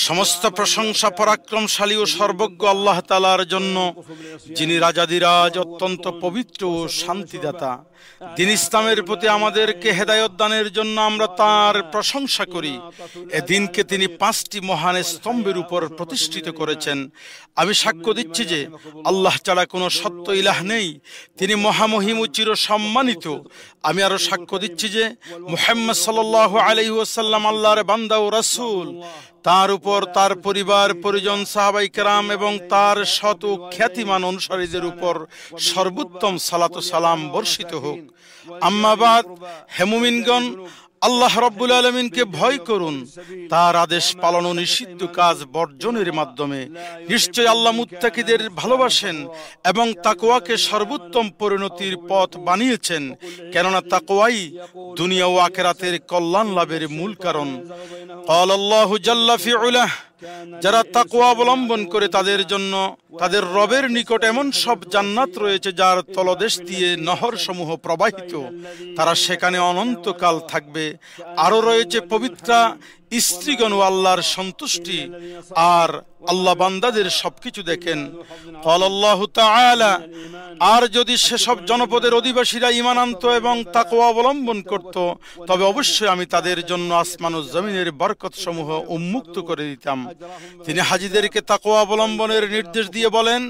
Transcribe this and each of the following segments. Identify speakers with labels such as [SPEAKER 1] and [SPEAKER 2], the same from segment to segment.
[SPEAKER 1] সমস্ত প্রশংসা পরাক্রমশালী ও সর্বজ্ঞ আল্লাহ তাআলার জন্য, যিনি রাজাদিরাজ, অত্যন্ত পবিত্র ও শান্তিদাতা। দ্বীন ইসলামের প্রতি আমাদেরকে হেদায়েত দানের জন্য আমরা তাঁর প্রশংসা করি। এ দিনকে তিনি 5টি মহান স্তম্ভের উপর প্রতিষ্ঠিত করেছেন। আমি সাক্ষ্য দিচ্ছি যে আল্লাহ ছাড়া কোনো সত্য ইলাহ নেই, তিনি মহামহিম ও চিরসম্মানিত। আমি আরো সাক্ষ্য দিচ্ছি যে মুহাম্মদ সাল্লাল্লাহু আলাইহি ওয়াসাল্লাম আল্লাহর বান্দা ও রাসূল। তার উপর, তার পরিবার পরিজন, সাহাবায়ে কেরাম এবং তার শত খ্যাতিমান অনুসারীদের উপর সর্বোত্তম সালাত ও সালাম বর্ষিত হোক। আম্মা বাদ, হে মুমিনগণ, আল্লাহ রাব্বুল আলামিনকে ভয় করুন, তার আদেশ পালন ও নিষিদ্ধ কাজ বর্জনের মাধ্যমে। নিশ্চয় আল্লাহ মুত্তাকিদের ভালোবাসেন এবং তাকওয়াকে সর্বোত্তম পরিণতির পথ বানিয়েছেন, কেননা তাকওয়াই দুনিয়া ও আখিরাতের কল্যাণ লাভের মূল কারণ। ক্বাল আল্লাহু জাল্লা ফি উলাহ, যারা তাকওয়া অবলম্বন করে তাদের জন্য তাদের রবের নিকট এমন সব জান্নাত রয়েছে যার তলদেশ দিয়ে নহর সমূহ প্রবাহিত, তারা সেখানে অনন্তকাল থাকবে। আরো রয়েছে পবিত্রা স্ত্রীগণ ও আল্লাহর সন্তুষ্টি, আর আল্লাহ বান্দাদের সবকিছু দেখেন। ক্বাল আল্লাহু তাআলা, আর যদি সেসব জনপদের অধিবাসীরা ঈমান আনত এবং তাকওয়া অবলম্বন করত, তবে অবশ্যই আমি তাদের জন্য আসমান ও জমিনের বরকত সমূহ উন্মুক্ত করে দিতাম। তিনি হাজীদেরকে তাকওয়া অবলম্বনের নির্দেশ দিয়ে বলেন,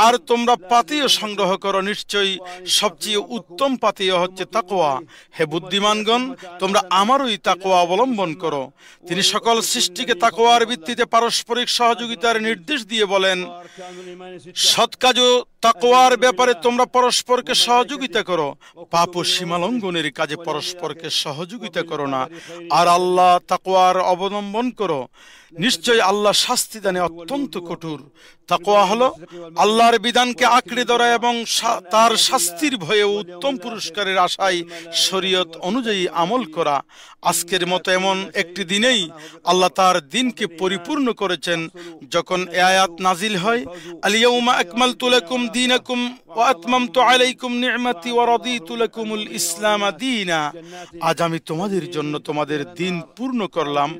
[SPEAKER 1] আর তোমরা পাথেয় সংগ্রহ করো, নিশ্চয়ই সবচেয়ে উত্তম পাথেয় হচ্ছে তাকওয়া। হে বুদ্ধিমানগণ, তোমরা আমারই তাকওয়া অবলম্বন করো। তিনি সকল সৃষ্টিকে তাকওয়ার ভিত্তিতে পারস্পরিক সহযোগিতার নির্দেশ দিয়ে বলেন, সৎ কাজ ও তাকওয়ার ব্যাপারে তোমরা পরস্পরকে সহযোগিতা করো, পাপ ও সীমালঙ্ঘনের কাজে পরস্পরকে সহযোগিতা করো না, আর আল্লাহ তাকওয়ার অবলম্বন করো। নিশ্চয় আল্লাহ শাস্তি দানে অত্যন্ত কঠোর। তাকওয়া হলো আল্লাহর বিধানকে আঁকড়ে ধরা এবং তার শাস্তির ভয়ে উত্তম পুরস্কারের আশায় শরীয়ত অনুযায়ী আমল করা। আজকের মতো এমন একটি দিনেই আল্লাহ তার দিনকে পরিপূর্ণ করেছেন, যখন এই আয়াত নাজিল হয়, আল ইয়াউমা আকমালতু লাকুম দীনাকুম ওয়া আতমামতু আলাইকুম নি'মাতি ওয়া রাদিতু লাকুমুল ইসলাম দীনা। আজ আমি তোমাদের জন্য তোমাদের দিন পূর্ণ করলাম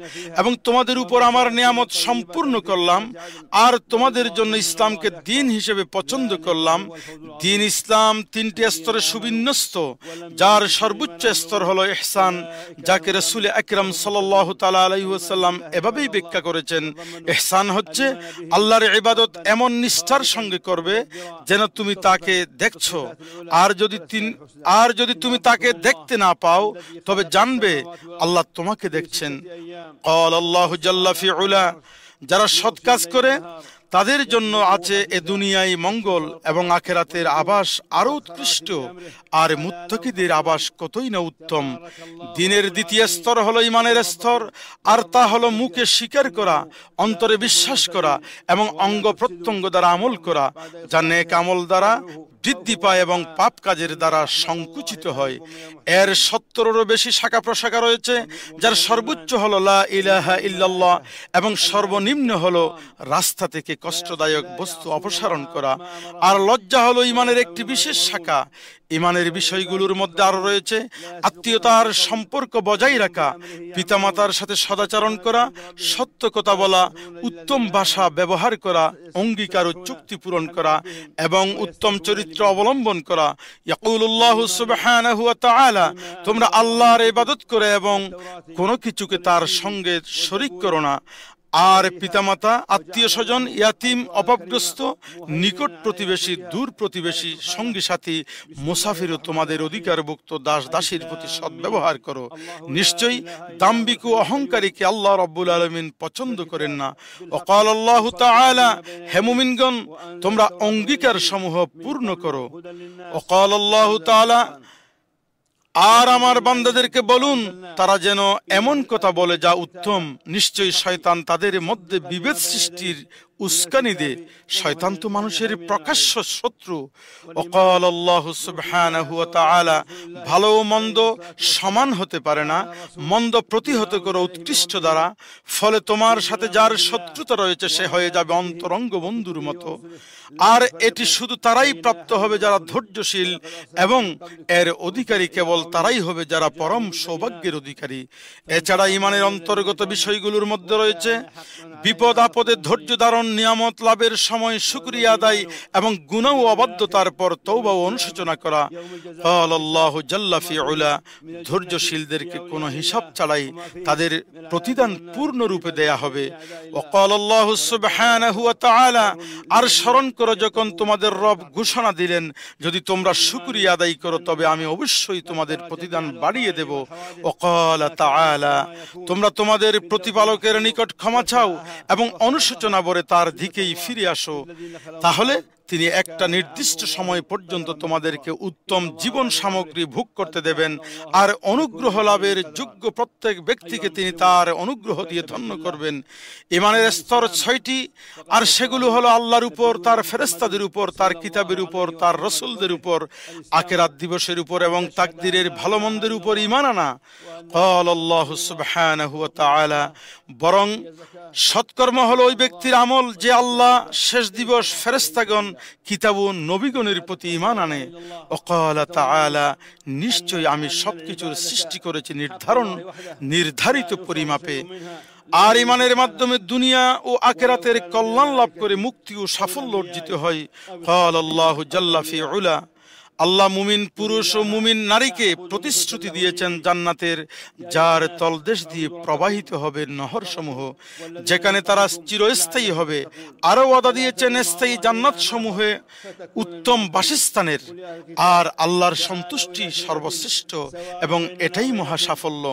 [SPEAKER 1] এবং তোমাদের উপর আমার নিয়ামত সম্পূর্ণ করলাম, আর তোমাদের জন্য ইসলামকে দিন হিসেবে পছন্দ করলাম। দিন ইসলাম 3টি স্তরে সুবিন্যস্ত, যার সর্বোচ্চ স্তর হলো ইহসান, যাকে রাসূল আকরাম সাল্লাল্লাহু তাআলা আলাইহি ওয়াসাল্লাম এভাবেই ব্যাখ্যা করেছেন। ইহসান হচ্ছে আল্লাহর ইবাদত এমন নিষ্ঠার সঙ্গে করবে যেন তুমি তাকে দেখছো, আর যদি তুমি তাকে দেখতে না পাও তবে জানবে আল্লাহ তোমাকে দেখছেন। ক্বাল আল্লাহু জাল্লা ফি উলা, যারা সৎ কাজ করে তাদের জন্য আছে এ দুনিয়ায় মঙ্গল এবং আখিরাতের আবাস আরো উৎকৃষ্ট, আর মুত্তাকিদের আবাস কতই না উত্তম। দিনের দ্বিতীয় স্তর হলো ঈমানের স্তর, আর তা হলো মুখে স্বীকার করা, অন্তরে বিশ্বাস করা এবং অঙ্গ প্রত্যঙ্গ দ্বারা আমল করা, যা নেক আমল দ্বারা বৃদ্ধি পায় এবং পাপ কাজের দ্বারা সংকুচিত হয়। এর 70-এরও বেশি শাখা প্রশাখা রয়েছে, যার সর্বোচ্চ হলো লা ইলাহা ইল্লাল্লাহ এবং সর্বনিম্ন হলো রাস্তা থেকে কষ্টদায়ক বস্তু অপসারণ করা। আর লজ্জা হলো ঈমানের একটি বিশেষ শাখা। ঈমানের বিষয়গুলোর মধ্যে আরো রয়েছে আত্মীয়তার সম্পর্ক বজায় রাখা, পিতামাতার সাথে সদাচরণ করা, সত্য কথা বলা, উত্তম ভাষা ব্যবহার করা, অঙ্গীকার ও চুক্তি পূরণ করা এবং উত্তম চরিত্র অবলম্বন করা। ইয়াকুলুল্লাহু সুবহানাহু ওয়া তাআলা, তোমরা আল্লাহর ইবাদত করে এবং কোনো কিছুকে তার সঙ্গে শরীক করো না। আর পিতামাতা, আত্মীয় স্বজন, ইয়াতিম, অভাবগ্রস্ত, নিকট প্রতিবেশী, দূর প্রতিবেশী, সঙ্গী সাথী, মুসাফির ও তোমাদের অধিকারভুক্ত দাস দাসীর প্রতি সদ্ব্যবহার করো। নিশ্চয়ই দাম্ভিক ও অহংকারীকে আল্লাহ রাব্বুল আলামিন পছন্দ করেন না। ওয়া ক্বাল আল্লাহু তাআলা, হে মুমিনগণ, তোমরা অঙ্গীকার সমূহ পূর্ণ করো। ওয়া ক্বাল আল্লাহু তাআলা, আর আমার বান্দাদেরকে বলুন তারা যেন এমন কথা বলে যা উত্তম। নিশ্চয়ই শয়তান তাদের মধ্যে বিভেদ সৃষ্টির উস্কানি দে। শয়তান তো মানুষের প্রকাশ্য শত্রু। ওয়াকাল আল্লাহু সুবহানাহু ওয়া তাআলা, ভালো ও মন্দ সমান হতে পারে না, মন্দ প্রতিহত করো উৎকৃষ্ট দ্বারা। ফলে তোমার সাথে যার শত্রুতা রয়েছে সে হয়ে যাবে অন্তরঙ্গ বন্ধুর মতো। আর এটি শুধু তারাই প্রাপ্ত হবে যারা ধৈর্যশীল, এবং এর অধিকারী কেবল তারাই হবে যারা পরম সৌভাগ্যের অধিকারী। এছাড়া ঈমানের অন্তর্গত বিষয়গুলোর মধ্যে রয়েছে বিপদ আপদে ধৈর্য ধারণ, নিয়ামত লাভের সময় শুকরিয়া আদায় এবং গুনাহ ও অবাধ্যতার পর তওবা ও অনুশোচনা করা। আল্লাহু জাল্লা ফি উলা, ধৈর্যশীলদেরকে কোনো হিসাব ছাড়াই তাদের প্রতিদান পূর্ণরূপে দেয়া হবে। ওয়াকাল আল্লাহু সুবহানাহু ওয়া তাআলা, আর স্মরণ করো যখন তোমাদের রব ঘোষণা দিলেন, যদি তোমরা শুকরিয়া আদায় করো তবে আমি অবশ্যই তোমাদের প্রতিদান বাড়িয়ে দেব। ওয়াকাল তাআলা, তোমরা তোমাদের প্রতিপালকের নিকট ক্ষমা চাও এবং অনুশোচনা ভরে তার দিকেই ফিরে আসো, তাহলে তিনি একটা নির্দিষ্ট সময় পর্যন্ত তোমাদেরকে উত্তম জীবন সামগ্রী ভোগ করতে দেবেন। আর অনুগ্রহ লাভের যোগ্য প্রত্যেক ব্যক্তিকে তিনি তার অনুগ্রহ দিয়ে ধন্য করবেন। ঈমানের স্তর 6টি, আর সেগুলো হলো আল্লাহর উপর, তার ফেরেশতাদের উপর, তার কিতাবের উপর, তার রাসূলদের উপর, আখিরাত দিবসের উপর এবং তাকদীরের ভালো মন্দের উপর ঈমান আনা। ক্বাল আল্লাহু সুবহানাহু ওয়া তাআলা, বরং সৎকর্ম হলো ওই ব্যক্তির আমল যে আল্লাহ, শেষ দিবস, ফেরেশতাগণ, কিতাব ও নবীগণের প্রতি ঈমান আনে। ওয়াকাল তাআলা, নিশ্চয়ই আমি সবকিছুর সৃষ্টি করেছি নির্ধারিত পরিমাপে। আর ঈমানের মাধ্যমে দুনিয়া ও আখিরাতের কল্যাণ লাভ করে মুক্তি ও সাফল্য অর্জিত হয়। ক্বাল আল্লাহু জাল্লা ফি উলা, আল্লাহ মুমিন পুরুষ ও মুমিন নারীকে প্রতিশ্রুতি দিয়েছেন জান্নাতের, যার তলদেশ দিয়ে প্রবাহিত হবে নহর সমূহ, যেখানে তারা চিরস্থায়ী হবে। আরো ওয়াদা দিয়েছেন স্থায়ী জান্নাত সমূহে উত্তম বাসস্থানের। আর আল্লাহর সন্তুষ্টি সর্বশ্রেষ্ঠ এবং এটাই মহা সাফল্য।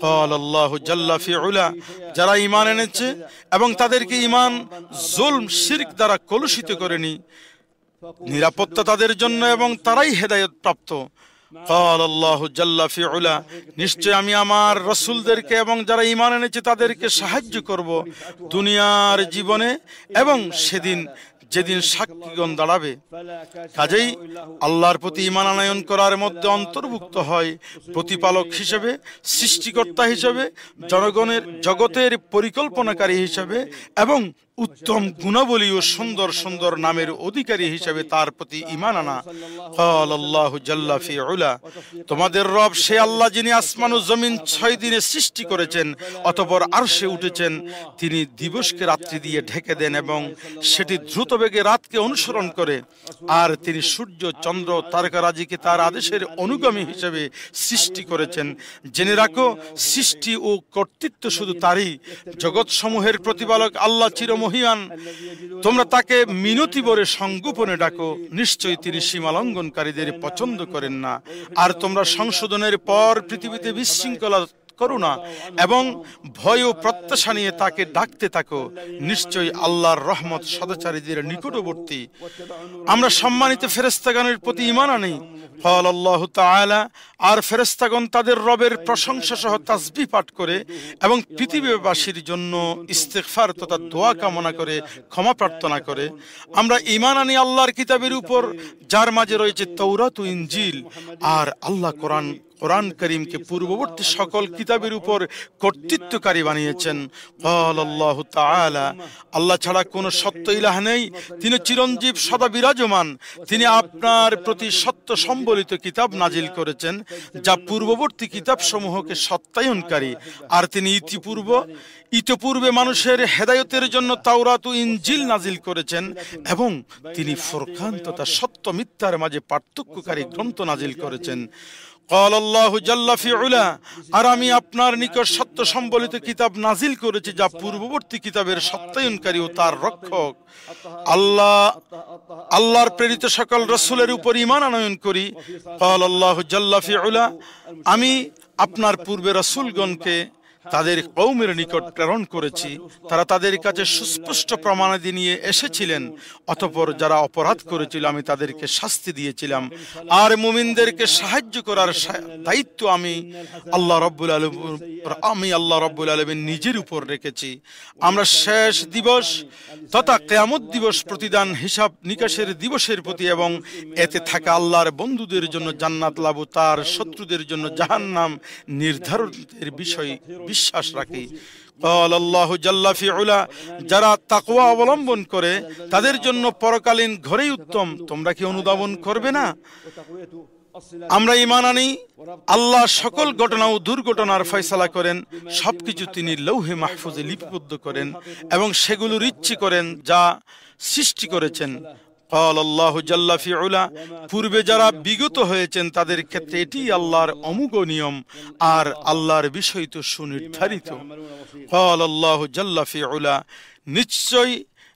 [SPEAKER 1] ক্বাল আল্লাহু জাল্লা ফি উলা, যারা ঈমান এনেছে এবং তাদেরকে ঈমান জুলম শিরক দ্বারা কলুষিত করেনি, নিরাপত্তা তাদের জন্য এবং তারাই হেদায়েত প্রাপ্ত। ক্বাল আল্লাহু জাল্লা ফি উলা, নিশ্চয় আমি আমার রাসূলদেরকে এবং যারা ঈমান এনেছে তাদেরকে সাহায্য করব দুনিয়ার জীবনে এবং সেদিন যেদিন সাক্ষীগণ দাঁড়াবে। কাজেই আল্লাহর প্রতি ঈমান আনয়ন করার মধ্যে অন্তর্ভুক্ত হয় প্রতিপালক হিসেবে, সৃষ্টিকর্তা হিসেবে, জগতের পরিকল্পনাকারী হিসেবে এবং উত্তম গুণাবলী ও সুন্দর সুন্দর নামের অধিকারী হিসেবে তার প্রতি ঈমান আনা। ক্বাল আল্লাহু জাল্লা ফি উলা, তোমাদের রব সে আল্লাহ যিনি আসমান ও জমিন 6 দিনে সৃষ্টি করেছেন, অতঃপর আরশে উঠেছেন। তিনি দিবসকে রাত্রি দিয়ে ঢেকে দেন এবং সেটি দ্রুত বেগে রাতকে অনুসরণ করে। আর তিনি সূর্য, চন্দ্র, তারকারাজিকে তার আদেশের অনুগামী হিসেবে সৃষ্টি করেছেন। জেনে রাখো, সৃষ্টি ও কর্তৃত্ব শুধু তারই। জগৎ সমূহের প্রতিপালক আল্লাহ চিরমহিয়ান, তোমরা তাকে মিনতি ভরে সংগোপনে ডাকো, নিশ্চয়ই তিনি সীমালঙ্ঘনকারীদের পছন্দ করেন না। আর তোমরা সংশোধনের পর পৃথিবীতে বিশৃঙ্খলা করুণা এবং ভয় ও প্রত্যাশা নিয়ে তাকে ডাকতে থাকো, নিশ্চয়ই আল্লাহর রহমত সদাচারীদের নিকটবর্তী। আমরা সম্মানিত ফেরেশতাগণের প্রতি ঈমান আনি। ক্বাল আল্লাহু তাআলা, আর ফেরেশতাগণ তাদের রবের প্রশংসা সহ তাসবিহ পাঠ করে এবং পৃথিবীবাসীর জন্য ইস্তিগফার তথা দোয়া কামনা করে ক্ষমা প্রার্থনা করে। আমরা ঈমান আনি আল্লাহর কিতাবের উপর, যার মাঝে রয়েছে তাওরাত ও ইনজিল। আর আল্লাহ কোরআন করিমকে পূর্ববর্তী সকল কিতাবের উপর কর্তৃত্বকারী বানিয়েছেন। ক্বাল আল্লাহু তাআলা, আল্লাহ ছাড়া কোনো সত্য ইলাহ নেই, তিনি চিরঞ্জীব, সদা বিরাজমান। তিনি আপনার প্রতি সত্য সম্বলিত কিতাব নাজিল করেছেন, যা পূর্ববর্তী কিতাব সমূহকে সত্যায়নকারী। আর তিনি ইতপূর্বে মানুষের হেদায়েতের জন্য তাওরাত ও ইনজিল নাজিল করেছেন, এবং তিনি ফুরকান তথা সত্য মিথ্যার মাঝে পার্থক্যকারী গ্রন্থ নাজিল করেছেন। ক্বাল আল্লাহু জাল্লা ফি উলা, আর আমি আপনার নিকট সত্য সম্বলিত কিতাব নাজিল করেছি, যা পূর্ববর্তী কিতাবের সত্যায়নকারী ও তার রক্ষক। আল্লাহর প্রেরিত সকল রাসূলের উপর ঈমান আনয়ন করি। ক্বাল আল্লাহু জাল্লা ফি উলা, আমি আপনার পূর্বে রাসূলগণকে তাদের কওমের নিকট প্রেরণ করেছি, তারা তাদের কাছে সুস্পষ্ট প্রমাণাদি নিয়ে এসেছিলেন। অতঃপর যারা অপরাধ করেছিল আমি তাদেরকে শাস্তি দিয়েছিলাম। আর মুমিনদেরকে সাহায্য করার দায়িত্ব আমি আল্লাহ রাব্বুল আলামিন নিজের উপর রেখেছি। আমরা শেষ দিবস তথা কিয়ামত দিবস প্রতিদান হিসাব নিকাশের দিবসের প্রতি এবং এতে থাকা আল্লাহর বন্ধুদের জন্য জান্নাত লাভ, তার শত্রুদের জন্য জাহান্নাম নির্ধারণের বিষয় বিশ্বাস রাখি। আল্লাহু জাল্লা ফি উলা, যারা তাকওয়া অবলম্বন করে তাদের জন্য পরকালীন ঘরেই উত্তম। তোমরা কি অনুধাবন করবে না? আমরা ঈমান আনি আল্লাহ সকল ঘটনা ও দুর্ঘটনার ফয়সালা করেন, সবকিছু তিনি লৌহে মাহফুজে লিপিবদ্ধ করেন এবং সেগুলোর ইচ্ছে করেন যা সৃষ্টি করেছেন। আল্লাহু জাল্লা ফি উলা, পূর্বে যারা বিগত হয়েছেন তাদের ক্ষেত্রে এটি আল্লাহর অমোঘ নিয়ম, আর আল্লাহর বিষয় তো সুনির্ধারিত। আল্লাহু জাল্লা ফি উলা,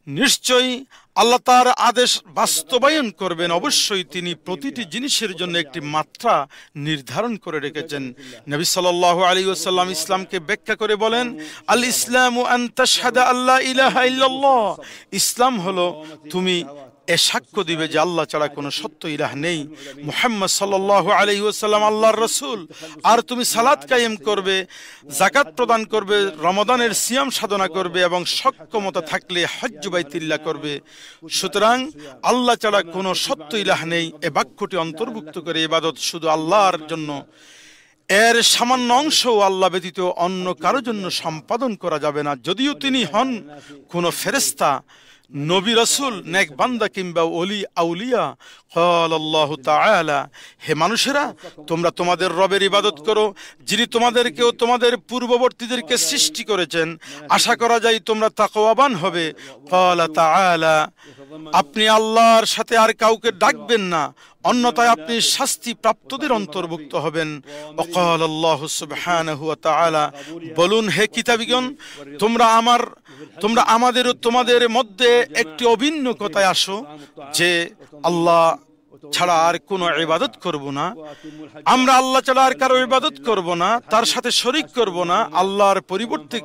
[SPEAKER 1] নিশ্চয়ই আল্লাহ তার আদেশ বাস্তবায়ন করবেন। অবশ্যই তিনি প্রতিটি জিনিসের জন্য একটি মাত্রা নির্ধারণ করে রেখেছেন। নবী সাল্লাল্লাহু আলাইহি ওয়াসাল্লাম ইসলামকে ব্যাখ্যা করে বলেন, আল ইসলামু আন তাশহাদা আল্লা ইলাহা ইল্লাল্লাহ, ইসলাম হলো তুমি এ সাক্ষ্য দিবে যে আল্লাহ ছাড়া কোনো সত্য ইলাহ নেই, মুহাম্মদ সাল্লাল্লাহু আলাইহি ওয়াসাল্লাম আল্লাহর রাসূল, আর তুমি সালাত কায়েম করবে, যাকাত প্রদান করবে, রমাদানের সিয়াম সাধনা করবে এবং সক্ষমতা থাকলে হজ্জ বাইতুল্লাহ করবে। সুতরাং আল্লাহ ছাড়া কোনো সত্য ইলাহ নেই এ বাক্যটি অন্তর্ভুক্ত করে ইবাদত শুধু আল্লাহর জন্য, এর সামান্য অংশও আল্লাহ ব্যতীত অন্য কারো জন্য সম্পাদন করা যাবে না, যদিও তিনি হন কোনো ফেরেশতা, নবী, রাসূল, নেক বান্দা কিংবা ওলি আউলিয়া। আল্লাহু তাআলা, হে মানুষেরা, তোমরা তোমাদের রবের ইবাদত করো, যিনি তোমাদেরকেও তোমাদের পূর্ববর্তীদেরকে সৃষ্টি করেছেন। আশা করা যায় তোমরা তাকওয়াবান হবে। তাআলা, আপনি আল্লাহর সাথে আর কাউকে ডাকবেন না, অন্যথায় আপনি শাস্তি প্রাপ্তদের অন্তর্ভুক্ত হবেন। ওয়াকাল আল্লাহু সুবহানাহু ওয়া তাআলা, বলুন হে কিতাবীগণ, তোমরা আমাদের ও তোমাদের মধ্যে একটি অভিন্ন কথায় আসো যে আল্লাহ ছাড়া আর কোনো ইবাদত করব না। আমরা আল্লাহ ছাড়া আর কারো ইবাদত করব না, তার সাথে শরীক করব না, আল্লাহর পরিবর্তে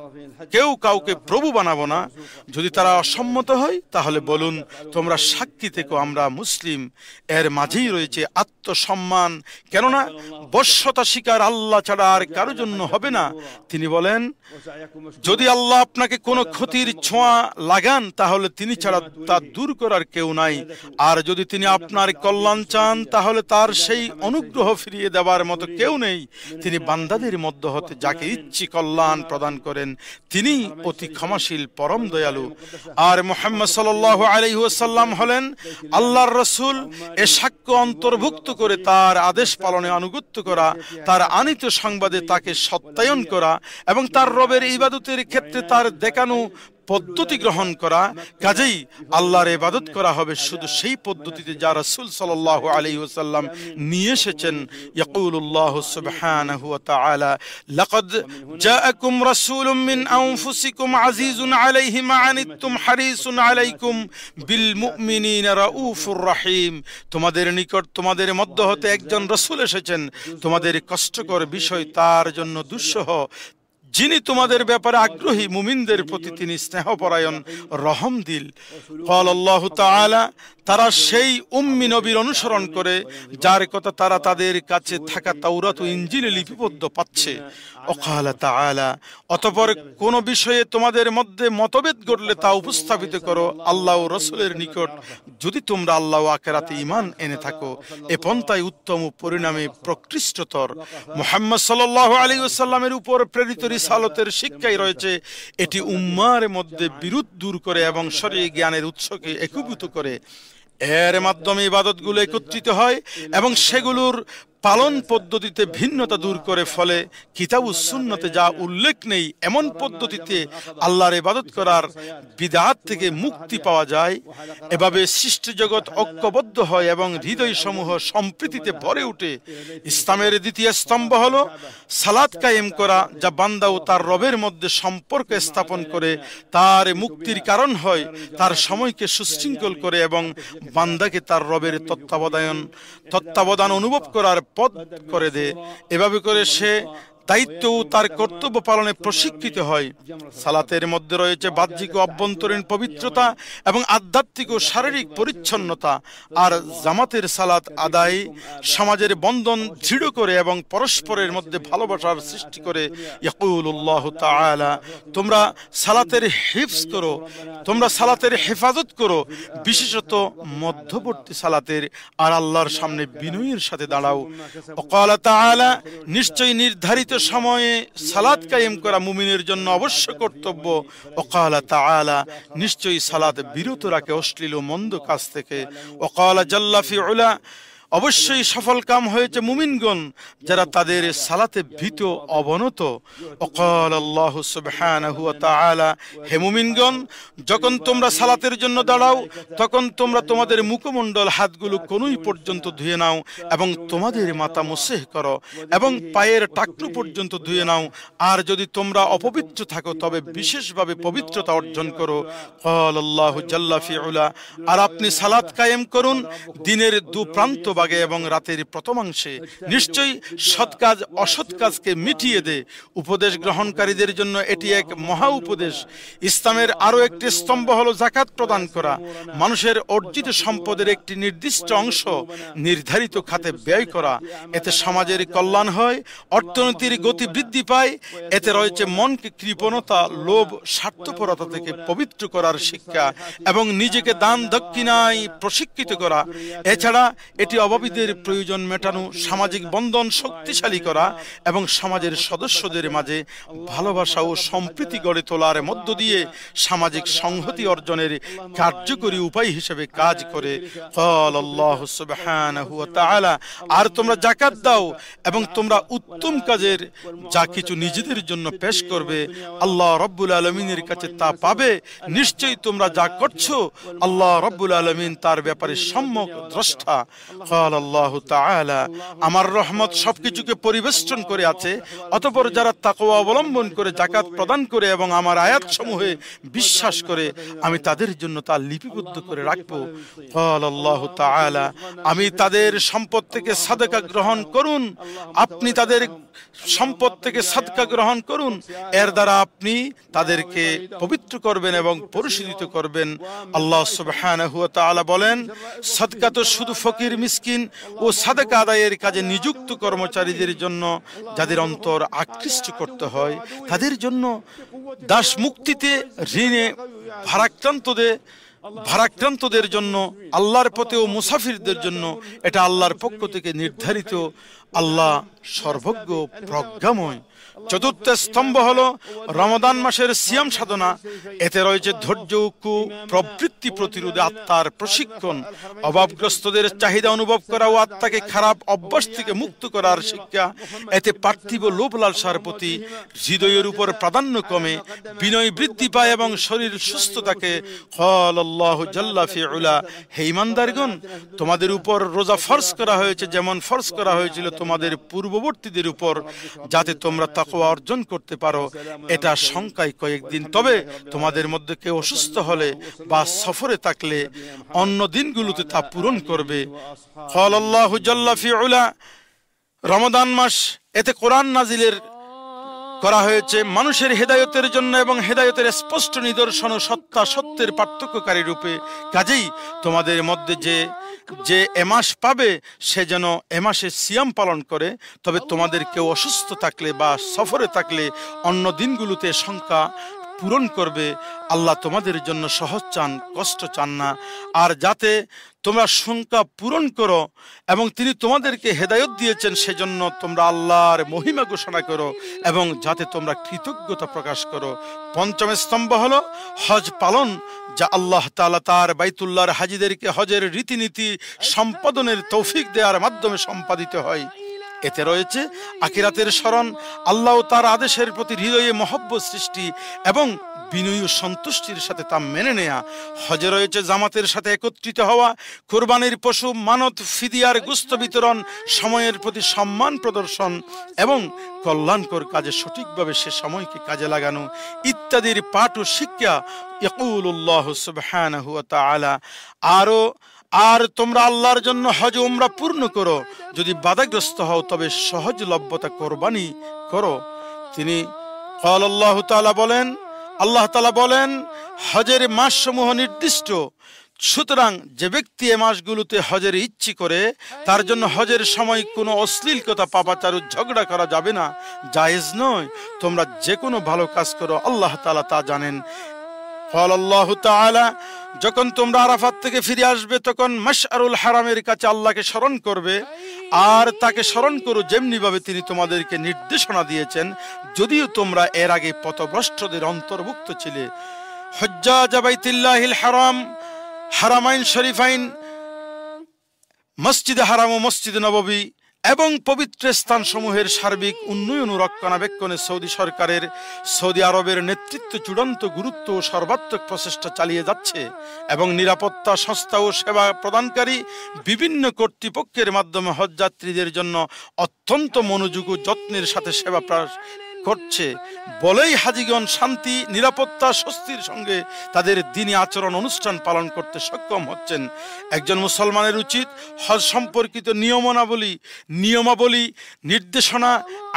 [SPEAKER 1] কেউ কাউকে প্রভু বানাবো না। যদি তারা অসম্মত হয় তাহলে বলুন তোমরা সাক্ষী থেকো আমরা মুসলিম। এর মাঝেই রয়েছে আত্মসম্মান, কেননা বশ্যতা স্বীকার আল্লাহ ছাড়া আর কারো জন্য হবে না। তিনি বলেন, যদি আল্লাহ আপনাকে কোনো ক্ষতির ছোঁয়া লাগান তাহলে তিনি ছাড়া তা দূর করার কেউ নাই, আর যদি তিনি আপনার কল্যাণ চান তাহলে তার সেই অনুগ্রহ ফিরিয়ে দেওয়ার মতো কেউ নেই। তিনি বান্দাদের মধ্য হতে যাকে ইচ্ছে কল্যাণ প্রদান করেন, তিনি অতি ক্ষমাশীল, পরম দয়ালু। আর মুহাম্মদ সাল্লাল্লাহু আলাইহি ওয়াসাল্লাম হলেন আল্লাহর রাসূল। এ সাক্ষ্য অন্তর্ভুক্ত করে তার আদেশ পালনে আনুগত্য করা, তার আনিত সংবাদে তাকে সত্যায়ন করা এবং তার রবের ইবাদতের ক্ষেত্রে তার দেখানো পদ্ধতি গ্রহণ করা। কাজেই আল্লাহর ইবাদত করা হবে শুধু সেই পদ্ধতিতে যা রাসূল সাল্লাল্লাহু আলাইহি ওয়াসাল্লাম নিয়ে এসেছেন। ইয়াকুলুল্লাহু সুবহানাহু ওয়া তাআলা, লাকাদ জাআকুম রাসূলুম মিন আনফুসিকুম আজিজুন আলাইহি মা আনিতুম হারিসুন আলাইকুম বিল মুমিনিনা রাউফুর রহিম। তোমাদের নিকট তোমাদের মধ্য হতে একজন রাসূল এসেছেন, তোমাদের কষ্টকর বিষয় তার জন্য দুঃসহ, যিনি তোমাদের ব্যাপারে আগ্রহী, মুমিনদের প্রতি তিনি স্নেহপরায়ণ, রহমদিল। আল্লাহু তাআলা, তারা সেই উম্মি নবীর অনুসরণ করে যার কথা তারা তাদের কাছে থাকা তাওরাত ও ইনজিলে লিপিবদ্ধ পাচ্ছে। ওয়াকাল তাআলা, অতঃপর কোন বিষয়ে তোমাদের মধ্যে মতভেদ ঘটলে তা উপস্থাপিত করো আল্লাহ ও রাসূলের নিকট, যদি তোমরা আল্লাহ ও আখিরাতে ঈমান এনে থাকো। এ পন্থাই উত্তম ও পরিণামে প্রকৃষ্টতর। মুহাম্মদ সাল্লাল্লাহু আলাইহি ওয়াসাল্লামের উপর প্রেরিত রিসালতের শিক্ষাই রয়েছে। এটি উম্মার মধ্যে বিরোধ দূর করে এবং শরঈ জ্ঞানের উৎসকে একীভূত করে। এর মাধ্যমে ইবাদতগুলো একত্রিত হয় এবং সেগুলোর পালন পদ্ধতিতে ভিন্নতা দূর করে, ফলে কিতাব ও সুন্নতে যা উল্লেখ নেই এমন পদ্ধতিতে আল্লাহর ইবাদত করার বিদআত থেকে মুক্তি পাওয়া যায়। এভাবে সৃষ্টি জগৎ ঐক্যবদ্ধ হয় এবং হৃদয় সমূহ সম্প্রীতিতে ভরে ওঠে। ইসলামের দ্বিতীয় স্তম্ভ হলো সালাত কায়েম করা, যা বান্দা ও তার রবের মধ্যে সম্পর্ক স্থাপন করে, তার মুক্তির কারণ হয়, তার সময়কে সুশৃঙ্খল করে এবং বান্দাকে তার রবের তত্ত্বাবধান অনুভব করার পথ করে দেয়। এভাবে করে সে দায়িত্ব ও তার কর্তব্য পালনে প্রশিক্ষিত হয়। সালাতের মধ্যে রয়েছে বাহ্যিক ও অভ্যন্তরীণ পবিত্রতা এবং আধ্যাত্মিক ও শারীরিক পরিচ্ছন্নতা। আর জামাতের সালাত আদায় সমাজের বন্ধন দৃঢ় করে এবং পরস্পরের মধ্যে ভালোবাসার সৃষ্টি করে। ইয়াকুলুল্লাহু তাআলা, তোমরা সালাতের হিফজ করো, তোমরা সালাতের হেফাজত করো, বিশেষত মধ্যবর্তী সালাতের, আর আল্লাহর সামনে বিনয়ের সাথে দাঁড়াও। ওয়াকালা তাআলা, নিশ্চয়ই নির্ধারিত সময়ে সালাত কায়েম করা মুমিনের জন্য অবশ্য কর্তব্য। ওয়াকালা তাআলা, নিশ্চয়ই সালাত বিরত রাখে অশ্লীল ও মন্দ কাজ থেকে। ওয়াকালা জাল্লা ফি উলা, অবশ্যই সফল কাম হয়েছে মুমিনগণ যারা তাদের সালাতে ভীত অবনত। ওয়াকাল আল্লাহু সুবহানাহু ওয়া তাআলা, হে মুমিনগণ, যখন তোমরা সালাতের জন্য দাঁড়াও তখন তোমরা তোমাদের মুখমণ্ডল হাতগুলো কনুই পর্যন্ত ধুয়ে নাও এবং তোমাদের মাথা মুসেহ করো এবং পায়ের টাকনু পর্যন্ত ধুয়ে নাও। আর যদি তোমরা অপবিত্র থাকো তবে বিশেষভাবে পবিত্রতা অর্জন করো। ক্বাল আল্লাহু জাল্লা ফি উলা, আর আপনি সালাত কায়েম করুন দিনের দু প্রান্ত এবং রাতের প্রথমাংশে। নিশ্চয়ই সৎ কাজ অসৎ কাজকে মিটিয়ে দে। উপদেশ গ্রহণকারীদের জন্য এটি এক মহা উপদেশ। ইসলামের আরো একটি স্তম্ভ হলো যাকাত প্রদান করা। মানুষের অর্জিত সম্পদের একটি নির্দিষ্ট অংশ নির্ধারিত খাতে ব্যয় করা। এতে সমাজের কল্যাণ হয়, অর্থনীতির গতি বৃদ্ধি পায়। এতে রয়েছে মনকে কৃপণতা, লোভ, স্বার্থপরতা থেকে পবিত্র করার শিক্ষা এবং নিজেকে দান দক্ষিণায় প্রশিক্ষিত করা। এছাড়া এটি অভাবীদের প্রয়োজন মেটানো, সামাজিক বন্ধন শক্তিশালী করা এবং সমাজের সদস্যদের মাঝে ভালোবাসা ও সম্প্রীতি গড়ে তোলার মধ্য দিয়ে সামাজিক সংহতি অর্জনের কার্যকরী উপায় হিসেবে কাজ করে। ক্বাল আল্লাহু সুবহানাহু ওয়া তাআলা, আর তোমরা যাকাত দাও এবং তোমরা উত্তম কাজের যা কিছু নিজেদের জন্য পেশ করবে আল্লাহ রাব্বুল আলামিনের কাছে তা পাবে। নিশ্চয়ই তোমরা যা করছো আল্লাহ রাব্বুল আলামিন তার ব্যাপারে সম্যক দ্রষ্টা। ক্বাল আল্লাহু তাআলা, আমার রহমত সবকিছুকে পরিবেষ্টন করে আছে, অতঃপর যারা তাকওয়া অবলম্বন করে যাকাত প্রদান করে এবং আমার আয়াতসমূহে বিশ্বাস করে আমি তাদের জন্য তা লিপিবদ্ধ করে রাখবো। ক্বাল আল্লাহু তাআলা, আমি তাদের সম্পদ থেকে সাদকা গ্রহণ করুন, আপনি তাদের সম্পদ থেকে সাদকা গ্রহণ করুন, এর দ্বারা আপনি তাদেরকে পবিত্র করবেন এবং পরিশোধিত করবেন। আল্লাহ সুবহানাহু ওয়া তাআলা বলেন, সাদকা তো শুধু ফকির, মিসকিন ও সাদকা আদায়ের কাজে নিযুক্ত কর্মচারীদের জন্য, যাদের অন্তর আকৃষ্ট করতে হয়, তাদের জন্য, দাস মুক্তিতে, ঋণে ভারাক্রান্তদের জন্য, আল্লাহর পথে ও মুসাফিরদের জন্য। এটা আল্লাহর পক্ষ থেকে নির্ধারিত। আল্লাহ সর্বজ্ঞ, প্রজ্ঞাময়। চতুর্থ স্তম্ভ হলো রমাদান মাসের সিয়াম সাধনা। এতে রয়েছে ধৈর্য, প্রবৃত্তি প্রতিরোধে আত্মার প্রশিক্ষণ, অভাবগ্রস্তদের চাহিদা অনুভব করা ও আত্মাকে খারাপ অভ্যাস থেকে মুক্ত করার শিক্ষা। এতে পার্থিব লোভ লালসার প্রতি হৃদয়ের উপর প্রাধান্য কমে, বিনয় বৃদ্ধি পায় এবং শরীর সুস্থ থাকে। ক্বাল আল্লাহু জাল্লা ফি উলা, হে ঈমানদারগণ, তোমাদের উপর রোজা ফরজ করা হয়েছে যেমন ফরজ করা হয়েছিল তোমাদের পূর্ববর্তীদের উপর, যাতে তোমরা তাকওয়া অর্জন করতে পারো। এটা সংখ্যায় কয়েকদিন। তবে তোমাদের মধ্যে কেউ অসুস্থ হলে বা সফরে থাকলে অন্য দিনগুলোতে তা পূরণ করবে। ক্বাল আল্লাহু জাল্লা ফি উলা, রমাদান মাস, এতে কোরআন নাজিলের করা হয়েছে মানুষের হেদায়েতের জন্য এবং হেদায়েতের স্পষ্ট নিদর্শন ও সত্যের পার্থক্যকারী রূপে। কাজেই তোমাদের মধ্যে যে এ মাস পাবে সে যেন এ মাসে সিয়াম পালন করে। তবে তোমাদের কেউ অসুস্থ থাকলে বা সফরে থাকলে অন্য দিনগুলোতে সংখ্যা পূরণ করবে। আল্লাহ তোমাদের জন্য সহজ চান, কষ্ট চান না। আর যাতে তোমরা সংখ্যা পূরণ করো এবং তিনি তোমাদেরকে হেদায়েত দিয়েছেন সেজন্য তোমরা আল্লাহর মহিমা ঘোষণা করো এবং যাতে তোমরা কৃতজ্ঞতা প্রকাশ করো। পঞ্চম স্তম্ভ হলো হজ পালন, যা আল্লাহ তাআলা তার বাইতুল্লাহর হাজিদেরকে হজের রীতিনীতি সম্পাদনের তৌফিক দেওয়ার মাধ্যমে সম্পাদিত হয়। এতে রয়েছে আখিরাতের স্মরণ, আল্লাহ তার আদেশের প্রতি হৃদয়ে মহব্বত সৃষ্টি এবং বিনয়ী ও সন্তুষ্টির সাথে তা মেনে নেয়া। হজে রয়েছে জামাতের সাথে একত্রিত হওয়া, কোরবানির পশু, মানত, ফিদিয়ার গোশত বিতরণ, সময়ের প্রতি সম্মান প্রদর্শন এবং কল্যাণকর কাজে সঠিকভাবে সে সময়কে কাজে লাগানো ইত্যাদির পাঠ ও শিক্ষা। ইয়াকুলুল্লাহু সুবহানাহু ওয়া তাআলা, আর তোমরা আল্লাহর জন্য হজ উমরা পূর্ণ করো, যদি বাধাগ্রস্ত হও তবে সহজলভ্যতা কোরবানি করো। তিনি আল্লাহ তাআলা বলেন হজের মাসসমূহ নির্দিষ্ট, সুতরাং যে ব্যক্তি এ মাসগুলোতে হজের ইচ্ছে করে তার জন্য হজের সময় কোনো অশ্লীল কথা, পাপাচার, ঝগড়া করা যাবে না, জায়েজ নয়। তোমরা যে কোনো ভালো কাজ করো, আল্লাহ তাআলা তা জানেন। আল্লাহ তাআলা যখন তোমরা আরাফাত থেকে ফিরে আসবে তখন মাশআরুল হারামের কাছে আল্লাহকে স্মরণ করবে, আর তাকে স্মরণ করো যেমনি ভাবে তিনি তোমাদেরকে নির্দেশনা দিয়েছেন, যদিও তোমরা এর আগে পথভ্রষ্টদের অন্তর্ভুক্ত ছিলে। হুজ্জাজ বাইতুল্লাহিল হারাম, হারামাইন শরীফাইন, মসজিদে হারাম ও মসজিদে নববী এবং পবিত্র স্থানসমূহের সার্বিক উন্নয়ন ও রক্ষণাবেক্ষণে সৌদি আরবের নেতৃত্ব চূড়ান্ত গুরুত্ব ও সর্বাত্মক প্রচেষ্টা চালিয়ে যাচ্ছে এবং নিরাপত্তা সংস্থা ও সেবা প্রদানকারী বিভিন্ন কর্তৃপক্ষের মাধ্যমে হজযাত্রীদের জন্য অত্যন্ত মনোযোগ ও যত্নের সাথে সেবা করছে বলেই হাজিগণ শান্তি, নিরাপত্তা, স্বস্তির সঙ্গে তাদের দিনী আচরণ অনুষ্ঠান পালন করতে সক্ষম হচ্ছেন। একজন মুসলমানের উচিত হজ সম্পর্কিত নিয়মাবলী, নির্দেশনা,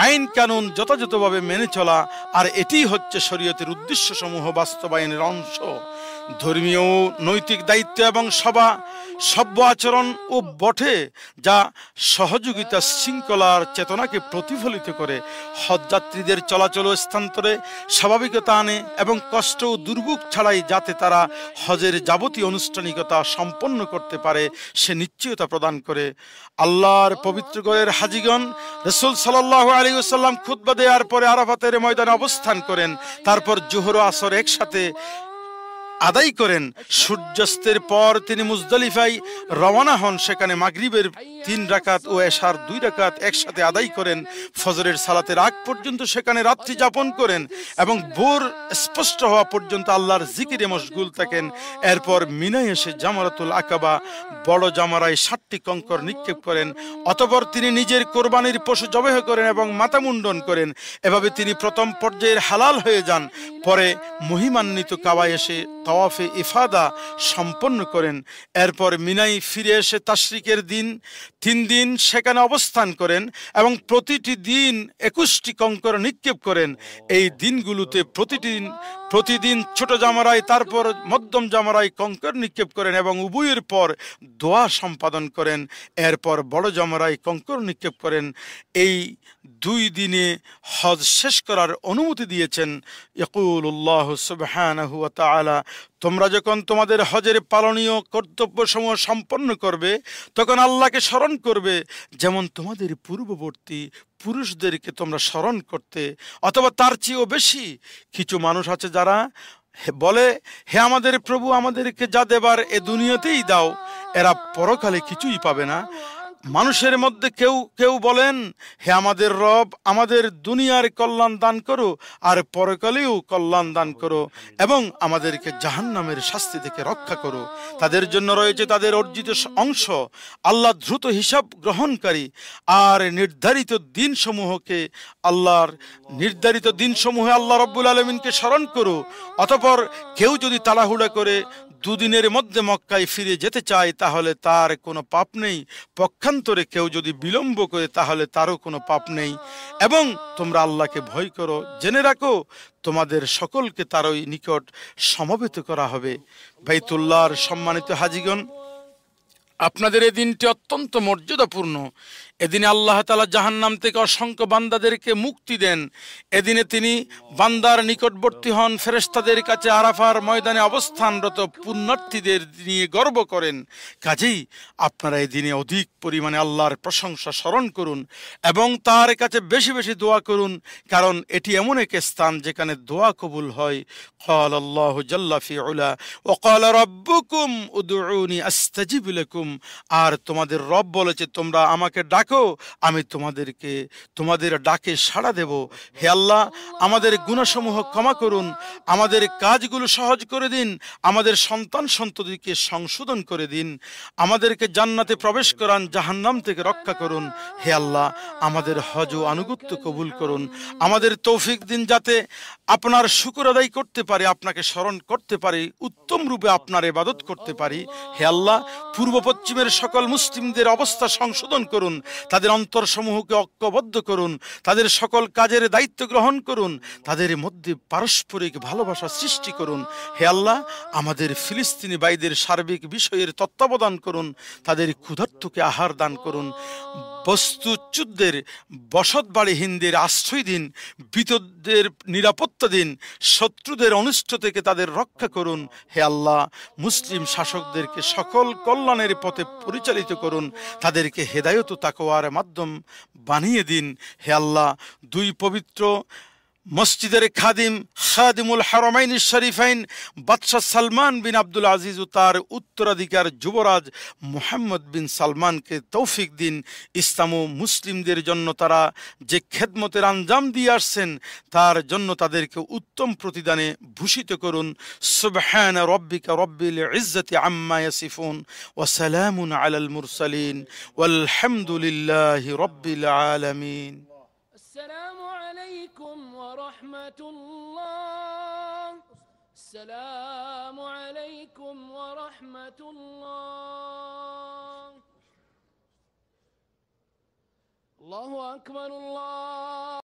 [SPEAKER 1] আইন কানুন যথাযথভাবে মেনে চলা, আর এটি হচ্ছে শরীয়তের উদ্দেশ্যসমূহ বাস্তবায়নের অংশ। ধর্মীয় নৈতিক দায়িত্ব এবং সভ্য আচরণ ও বটে, যা সহযোগিতা, শৃঙ্খলার চেতনাকে প্রতিফলিত করে। হজযাত্রীদের চলাচল ও স্থানান্তরে স্বাভাবিকতা আনে এবং কষ্ট ও দুর্ভোগ ছাড়াই যাতে তারা হজের যাবতীয় আনুষ্ঠানিকতা সম্পন্ন করতে পারে সে নিশ্চয়তা প্রদান করে। আল্লাহর পবিত্র ঘরের হাজিগণ রাসূল সাল্লাল্লাহু আলাইহি ওয়াসাল্লাম খুতবা দেওয়ার পরে আরাফাতের ময়দানে অবস্থান করেন, তারপর জোহর ও আসর একসাথে আদায় করেন। সূর্যাস্তের পর তিনি মুজদালিফায় রওনা হন, সেখানে মাগরিবের 3 রাকাত ও এশার 2 রাকাত একসাথে আদায় করেন। ফজরের সালাতের আগ পর্যন্ত সেখানে রাত্রি যাপন করেন এবং ভোর স্পষ্ট হওয়া পর্যন্ত আল্লাহর জিকিরে মশগুল থাকেন। এরপর মিনায় এসে জামারাতুল আকাবা বড় জামারায় 7টি কঙ্কর নিক্ষেপ করেন। অতঃপর তিনি নিজের কোরবানির পশু জবাহ করেন এবং মাথা মুন্ডন করেন। এভাবে তিনি প্রথম পর্যায়ের হালাল হয়ে যান। পরে মহিমান্বিত কাবায় এসে তাওয়াফে ইফাদা সম্পন্ন করেন। এরপর মিনায় ফিরে এসে তাশরিকের দিন 3 দিন সেখানে অবস্থান করেন এবং প্রতিটি দিন 21টি কঙ্কর নিক্ষেপ করেন। এই দিনগুলোতে প্রতিদিন ছোট জামারায়, তারপর মধ্যম জামারায় কঙ্কর নিক্ষেপ করেন এবং উভয়ের পর দোয়া সম্পাদন করেন। এরপর বড় জামারায় কঙ্কর নিক্ষেপ করেন। এই 2 দিনে হজ শেষ করার অনুমতি দিয়েছেন। ইয়াকুলুল্লাহু সুবহানাহু ওয়া তাআলা, তোমরা যখন তোমাদের হজের পালনীয় কর্তব্যসমূহ সম্পন্ন করবে তখন আল্লাহকে স্মরণ করবে যেমন তোমাদের পূর্ববর্তী পুরুষদেরকে তোমরা স্মরণ করতে, অথবা তার চেয়েও বেশি। কিছু মানুষ আছে যারা বলে, হে আমাদের প্রভু, আমাদেরকে যা দেবার এ দুনিয়াতেই দাও। এরা পরকালে কিছুই পাবে না। মানুষের মধ্যে কেউ বলেন, হে আমাদের রব, আমাদের দুনিয়ার কল্যাণ দান করো আর পরকালেও কল্যাণ দান করো এবং আমাদেরকে জাহান্নামের শাস্তি থেকে রক্ষা করো। তাদের জন্য রয়েছে তাদের অর্জিত অংশ। আল্লাহ দ্রুত হিসাব গ্রহণকারী। আর নির্ধারিত দিনসমূহে আল্লাহ রব্বুল আলামিনকে স্মরণ করো। অতঃপর কেউ যদি তাড়াহুড়া করে 2 দিনের মধ্যে মক্কায় ফিরে যেতে চায় তাহলে তার কোনো পাপ নেই। পক্ষান্তরে কেউ যদি বিলম্ব করে তাহলে তারও কোনো পাপ নেই। এবং তোমরা আল্লাহকে ভয় করো, জেনে রাখো তোমাদের সকলকে তারই নিকট সমবেত করা হবে। বাইতুল্লাহর সম্মানিত হাজিগণ, আপনাদের এই দিনটি অত্যন্ত মর্যাদাপূর্ণ। এদিনে আল্লাহ তাআলা জাহান্নাম থেকে অসংখ্য বান্দাদেরকে মুক্তি দেন। এদিনে তিনি বান্দার নিকটবর্তী হন, ফেরেশতাদের কাছে আরাফার ময়দানে অবস্থানরত পুণ্যার্থীদের নিয়ে গর্ব করেন। কাজেই আপনারা এই দিনে অধিক পরিমাণে আল্লাহর প্রশংসা স্মরণ করুন এবং তার কাছে বেশি বেশি দোয়া করুন, কারণ এটি এমন এক স্থান যেখানে দোয়া কবুল হয়। قال الله جل في علا وقال ربكم ادعوني استجب لكم, আর তোমাদের রব বলেছে তোমরা আমাকে ডাক ডাকো, আমি তোমাদের ডাকে সাড়া দেব। হে আল্লাহ, আমাদের গুনাহসমূহ ক্ষমা করুন, আমাদের কাজগুলো সহজ করে দিন, আমাদের সন্তান সন্ততিকে সংশোধন করে দিন, আমাদেরকে জান্নাতে প্রবেশ করান, জাহান্নাম থেকে রক্ষা করুন। হে আল্লাহ, আমাদের হজ ও আনুগত্য কবুল করুন, আমাদের তৌফিক দিন যাতে আপনার শুকর আদায় করতে পারি, আপনাকে স্মরণ করতে পারি, উত্তম রূপে আপনার ইবাদত করতে পারি। হে আল্লাহ, পূর্ব পশ্চিমের সকল মুসলিমদের অবস্থা সংশোধন করুন, তাদের অন্তরসমূহকে ঐক্যবদ্ধ করুন, তাদের সকল কাজের দায়িত্ব গ্রহণ করুন, তাদের মধ্যে পারস্পরিক ভালোবাসা সৃষ্টি করুন। হে আল্লাহ, আমাদের ফিলিস্তিনি ভাইদের সার্বিক বিষয়ের তত্ত্বাবধান করুন, তাদের ক্ষুধার্তকে আহার দান করুন, বস্তুচ্যুতদের, বসত বাড়িহীনদের আশ্রয় দিন, বিতদের নিরাপত্তা দিন, শত্রুদের অনিষ্ট থেকে তাদের রক্ষা করুন। হে আল্লাহ, মুসলিম শাসকদেরকে সকল কল্যাণের পথে পরিচালিত করুন, তাদেরকে হেদায়েত ও তাকওয়ার মাধ্যম বানিয়ে দিন। হে আল্লাহ, দুই পবিত্র মসজিদের খাদিমুল হারামাইন শরীফাইন বাদশাহ সালমান বিন আব্দুল আজিজ ও তার উত্তরাধিকার যুবরাজ মুহাম্মদ বিন সালমানকে তৌফিক দিন। ইসলাম ও মুসলিমদের জন্য তারা যে খেদমতের আঞ্জাম দিয়ে আসছেন, তার জন্য তাদেরকে উত্তম প্রতিদানে ভূষিত করুন। সুবহান রাব্বিকা রব্বিল ইজ্জাতি আম্মা ইয়াসিফুন ওয়া সালামুন আলাল মুরসালিন ওয়ালহামদুলিল্লাহি রব্বিল আলামিন।
[SPEAKER 2] السلام عليكم ورحمة الله. السلام عليكم ورحمة الله. الله أكبر الله.